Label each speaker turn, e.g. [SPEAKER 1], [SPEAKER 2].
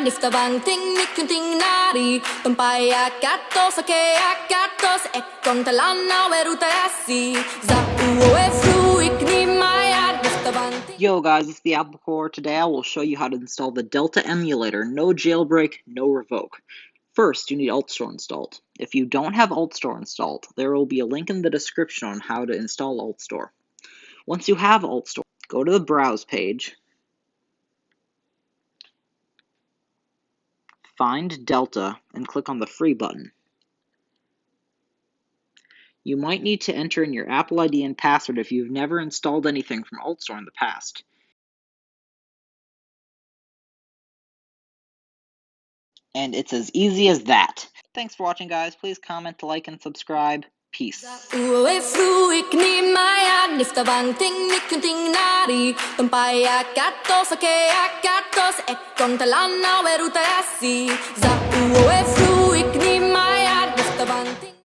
[SPEAKER 1] niftavang ting nikunting nari Tumpaya katos ake akatos ekong talana werutasi Za uwe fruik ni maya niftavang ting.
[SPEAKER 2] Yo guys, it's the Apple Core. Today I will show you how to install the Delta emulator. No jailbreak, no revoke. First, you need AltStore installed. If you don't have AltStore installed, there will be a link in the description on how to install AltStore. Once you have AltStore, go to the Browse page, find Delta, and click on the Free button. You might need to enter in your Apple ID and password if you've never installed anything from AltStore in the past. And it's as easy as that. Thanks for watching, guys. Please comment, like, and subscribe. Peace.
[SPEAKER 1] Uwe fruik ni maya niftavang ting nikunting nari Tumpaya katos ake akatos ekong talana werutasi Za uwe